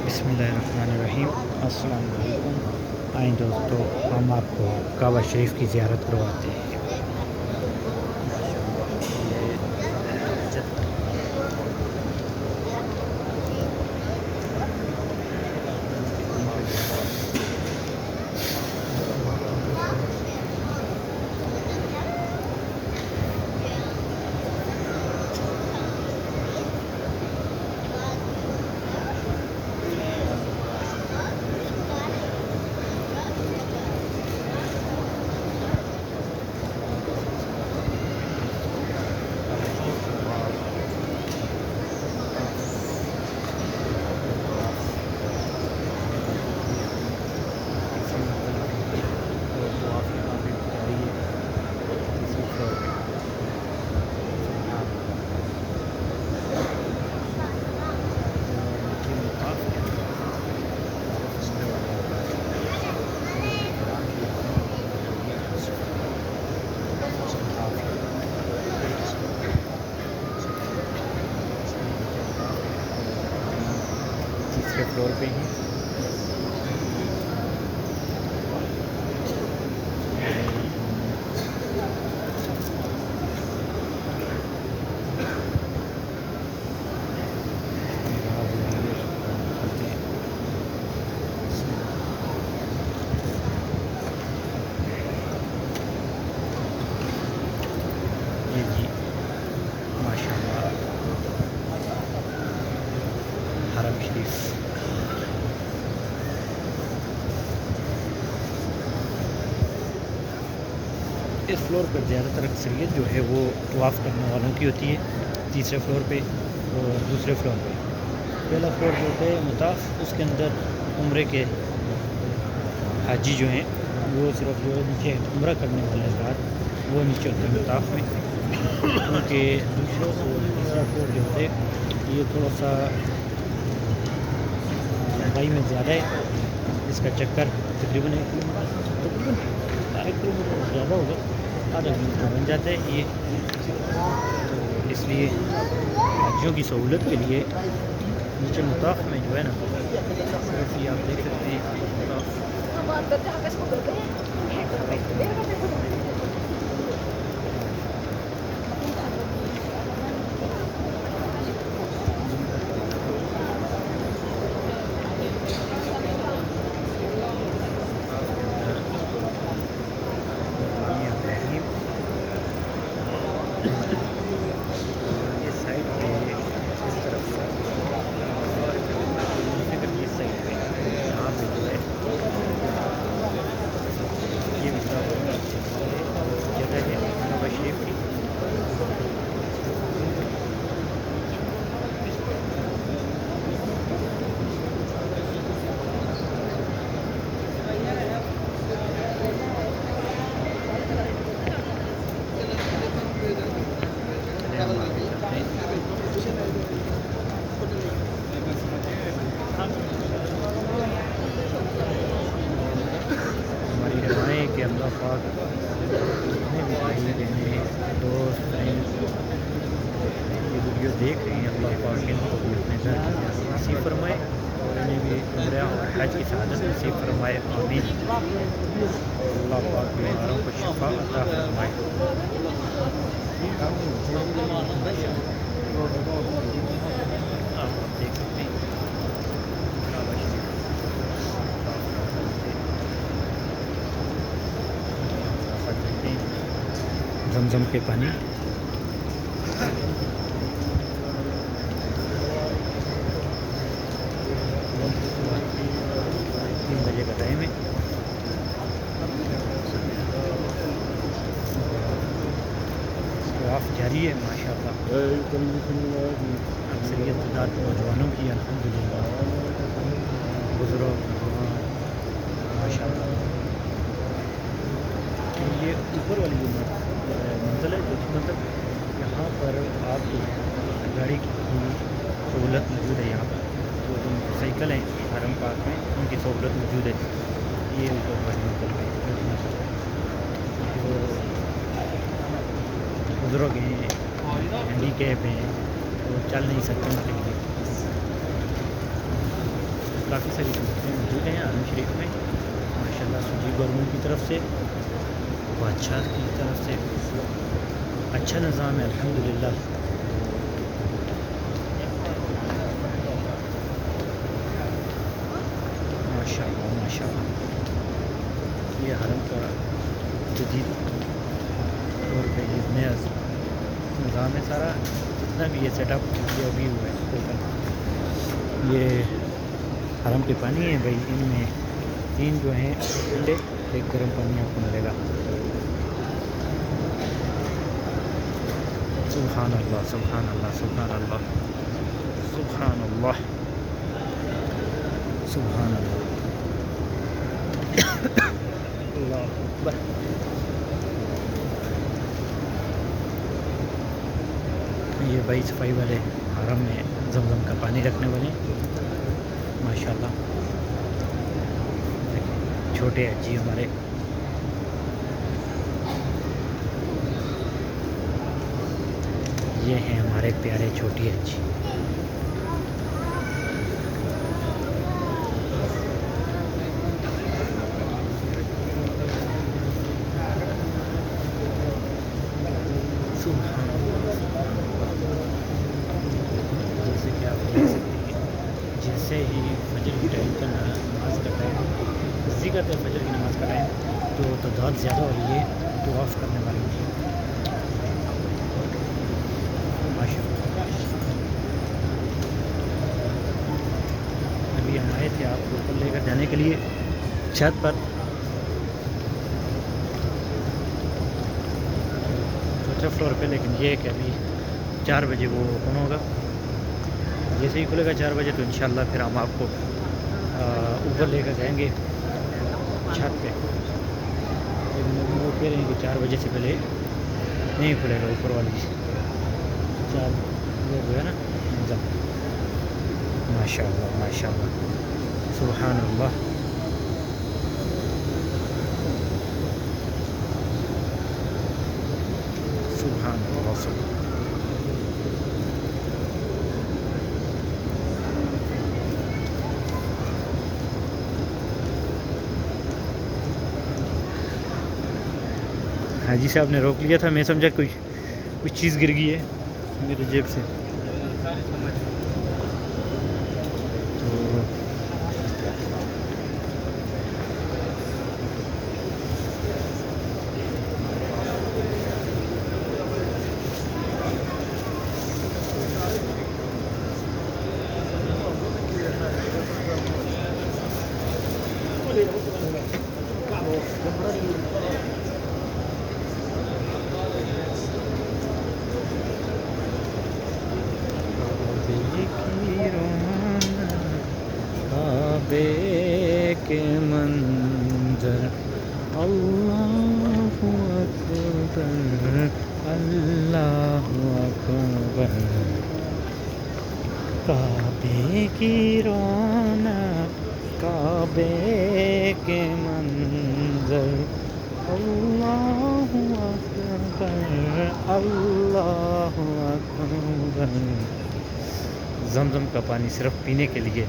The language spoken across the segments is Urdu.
بسم اللہ الرحمن الرحیم۔ السلام علیکم۔ آئیں دوستو، ہم آپ کو کعبہ شریف کی زیارت کرواتے ہیں۔ تیسرے فلور پہ ہیں۔ یہ جی ماشاء اللہ حرم شریف۔ اس فلور پر زیادہ تر اکثریت جو ہے وہ طواف کرنے والوں کی ہوتی ہے، تیسرے فلور پہ اور دوسرے فلور پہ۔ پہلا فلور جو ہے مطاف، اس کے اندر عمرے کے حاجی جو ہیں وہ صرف جو ہے نیچے عمرہ کرنے والے حضرات وہ نیچے ہوتے ہیں مطاف میں، کیونکہ دوسرا اور تیسرا فلور جو ہوتے یہ تھوڑا سا لمبائی میں زیادہ ہے۔ اس کا چکر تقریباً 1 کلو میٹر زیادہ ہوگا، آدھا کلو میٹر بن جاتا ہے یہ۔ تو اس لیے حاجیوں کی سہولت کے لیے نیچے مطاف میں جو ہے نا صرف یہ آپ دیکھ سکتے ہیں یہ سائڈ پہ اس طرف سے اور اس سائڈ پہ یہاں پہ جو ہے یہ بھی جگہ ہے کعبہ شریف کی۔ ہماری دعائیں کہ اللہ پاک جتنے بھی بھائی بہنیں دوست فرینڈ یہ ویڈیو دیکھ رہے ہیں، اللہ پاک ان کو بھی اپنے گھر کی نصیب فرمائے اور انہیں بھی عمرہ اور حج کی سعادت نصیب فرمائے، آمین۔ اللہ پاک بیماروں کو شفا عطا فرمائے۔ آپ دیکھ سکتے ہیں کعبہ شریف زمزم کے پانی۔ 3 بجے کا ٹائم ہے۔ طواف جاری ہے ماشاء اللہ، اکثریت تعداد نوجوانوں کی الحمدللہ، بزرگ ماشاء اللہ۔ یہ اوپر والی منزل ہے، جو مطلب یہاں پر آپ کی گاڑی کی سہولت موجود ہے۔ یہاں پر جو سائیکل ہیں حرم پاک میں ان کی سہولت موجود ہے۔ یہ اوپر والی منزل پہ جو بزرگ ہیں، ہینڈی کیپ ہیں، وہ چل نہیں سکتے، ان کے لیے کافی ساری سہولتیں موجود ہیں حرم شریف میں ماشاءاللہ، سعودی گورنمنٹ کی طرف سے، بادشاہ کی طرف سے اچھا نظام ہے الحمدللہ۔ ماشاءاللہ ماشاءاللہ، یہ حرم کا جدید طور پہ یہ نیا نظام ہے سارا، جتنا بھی یہ سیٹ اپ یہ ابھی ہوا ہے ٹوٹل۔ یہ حرم کے پانی ہیں بھائی، ان میں 3 جو ہیں ٹھنڈے، 1 گرم پانی آپ کو ملے گا۔ سبحان اللہ سبحان اللہ سبحان اللہ سبحان اللہ سبحان اللہ، اللہ اکبر۔ یہ بھائی صفائی والے حرم میں زمزم کا پانی رکھنے والے ماشاءاللہ، چھوٹے حجی ہمارے۔ یہ ہیں ہمارے پیارے چھوٹی حجی۔ جیسے کہ آپ دیکھ سکتے ہیں، جیسے ہی فجر کی ٹائم کا نماز کا ٹائم نزدیک آتا ہے، فجر کی نماز کا ٹائم، تو تعداد زیادہ ہو رہی ہے طواف کرنے والوں کی ماشاء اللہ۔ ابھی ہم آئے تھے آپ کو اوپر لے کر جانے کے لیے چھت پر، چوتھے فلور پہ، لیکن یہ ہے کہ ابھی 4 بجے وہ اوپن ہوگا۔ جیسے ہی کھلے گا 4 بجے تو انشاءاللہ پھر ہم آپ کو اوپر لے کر جائیں گے چھت پہ، لیکن وہ کہہ رہے ہیں کہ 4 بجے سے پہلے نہیں کھلے گا اوپر والی 4 وہ جو ہے نا نظام۔ ماشاء اللہ ماشاء اللہ سبحان اللہ۔ سبحان اللہ سبحان حاجی صاحب نے روک لیا تھا، میں سمجھا کچھ چیز گر گئی ہے میرے جیب سے، تو کعبے کے منظر، اللہ اکبر اللہ اکبر، کعبے کی رونق کعبے کے منظر، اللہ اکبر اللہ اکبر۔ زمزم کا پانی صرف پینے کے لیے،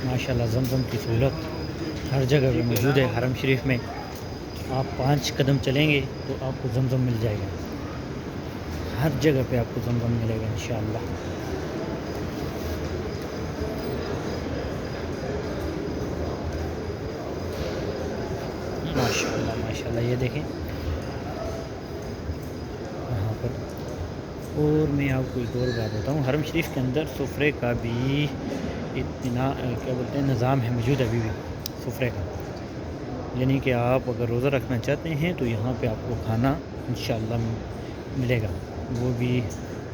ماشاءاللہ زمزم کی سہولت ہر جگہ پہ موجود ہے حرم شریف میں۔ آپ 5 قدم چلیں گے تو آپ کو زمزم مل جائے گا، ہر جگہ پہ آپ کو زمزم ملے گا انشاءاللہ۔ ماشاءاللہ ماشاءاللہ، یہ دیکھیں یہاں پر۔ اور میں آپ کو ایک اور بات بتاؤں، حرم شریف کے اندر سفرے کا بھی اتنا کیا بولتے ہیں نظام ہے موجود ابھی بھی سفرے کا، یعنی کہ آپ اگر روزہ رکھنا چاہتے ہیں تو یہاں پہ آپ کو کھانا انشاءاللہ ملے گا، وہ بھی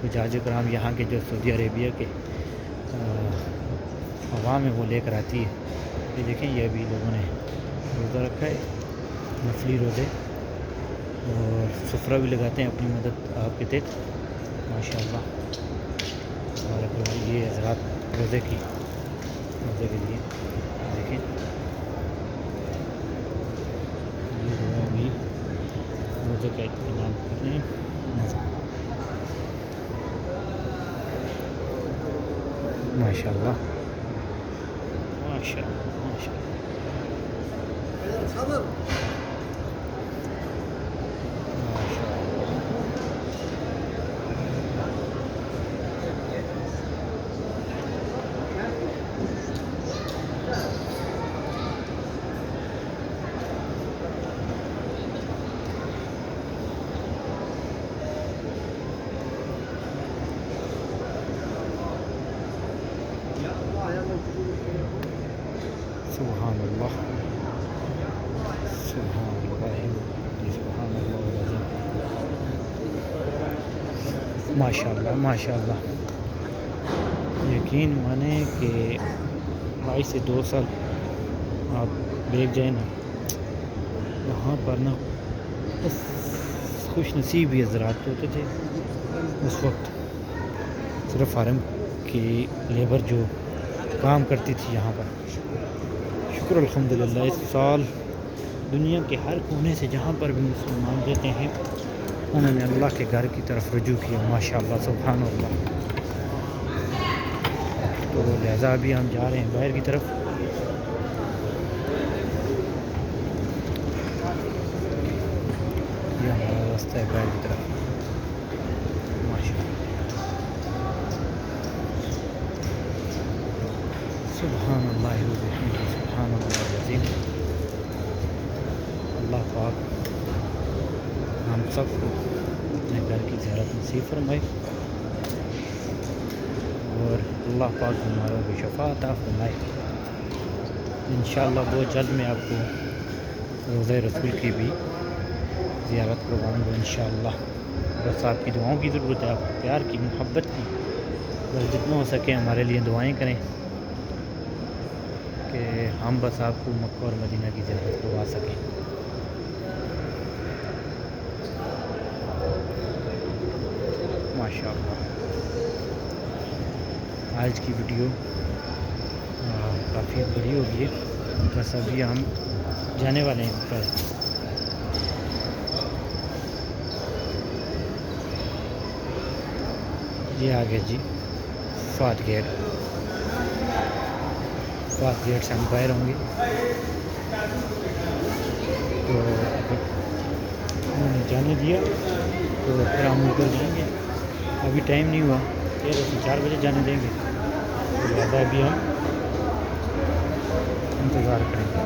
حجاج کرام یہاں کے جو سعودی عربیہ کے عوام ہے وہ لے کر آتی ہے۔ یہ دیکھیں، یہ ابھی لوگوں نے روزہ رکھا ہے، نفلی روزے، اور سفرہ بھی لگاتے ہیں اپنی مدد آپ کے تحت ماشاءاللہ۔ اور یہ حضرات روزے کے لیے دیکھیں، یہ جو ہے ابھی روزے کا اہتمام کر رہے ہیں۔ ماشاء اللہ ماشاء اللہ ماشاء اللہ سبحان اللہ سبحان اللہ سبحان اللہ العظیم ماشاء اللہ ماشاء اللہ. یقین مانیں کہ 22 سے 2 سال آپ دیکھ جائیں نا وہاں پر نا خوش نصیب ہی حضرات ہوتے تھے اس وقت. صرف فارم کی لیبر جو کام کرتی تھی یہاں پر. شکر الحمدللہ اس سال دنیا کے ہر کونے سے جہاں پر بھی مسلمان رہتے ہیں انہوں نے اللہ کے گھر کی طرف رجوع کیا. ماشاءاللہ سبحان اللہ. تو لہذا ابھی ہم جا رہے ہیں باہر کی طرف. یہ ہمارا راستہ ہے باہر کی طرف. ماشاءاللہ سبحان اللہ سبحان اللہ العظیم. اللہ پاک ہم سب کو اپنے گھر کی زیارت نصیب فرمائے اور اللہ پاک ہماروں کی شفاعت عطا فرمائے. انشاءاللہ بہت جلد میں آپ کو روضہ رسول کی بھی زیارت کرواؤں گا انشاءاللہ. بس آپ کی دعاؤں کی ضرورت ہے, آپ کو پیار کی, محبت کی. بس جتنا ہو سکے ہمارے لیے دعائیں کریں کہ ہم بس آپ کو مکہ اور مدینہ کی زیارت کروا سکیں. ماشاءاللہ آج کی ویڈیو کافی بڑی ہوگی ہے. بس ابھی ہم جانے والے ہیں اوپر. یہ آگے جی فات گیٹ سے ہم باہر ہوں گے. تو انہوں نے جانے دیا تو پھر ہم اوپر جائیں گے. ابھی ٹائم نہیں ہوا, 4 بجے جانے دیں گے. تو لہٰذا ابھی ہم انتظار کریں گے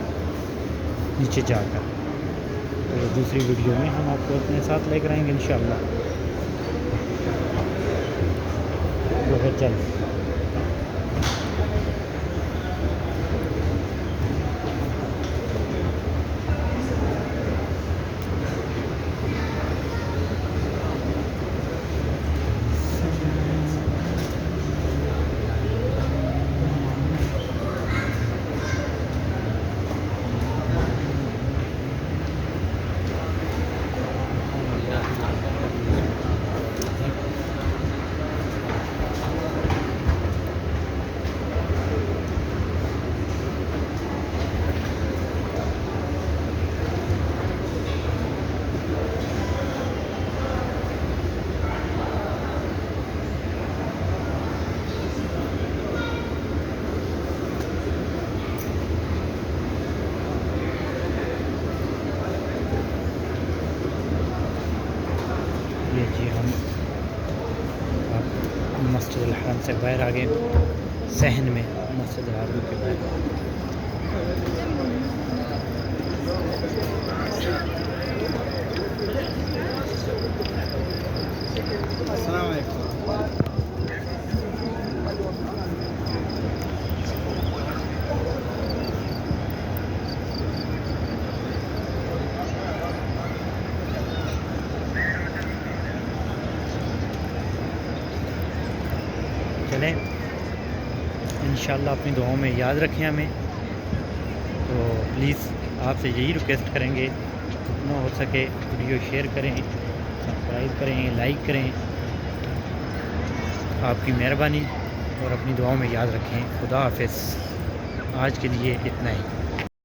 نیچے جا کر. تو دوسری ویڈیو میں ہم آپ کو اپنے ساتھ لے کر آئیں گے انشاءاللہ بہت جلد. جی ہم مسجد الحرام سے باہر آ گئے. صحن میں مسجد الحرام کے باہر. السلام علیکم. چلیں انشاءاللہ اپنی دعاؤں میں یاد رکھیں ہمیں. تو پلیز آپ سے یہی ریکویسٹ کریں گے جتنا ہو سکے ویڈیو شیئر کریں, سبسکرائب کریں, لائک کریں. آپ کی مہربانی اور اپنی دعاؤں میں یاد رکھیں. خدا حافظ. آج کے لیے اتنا ہی.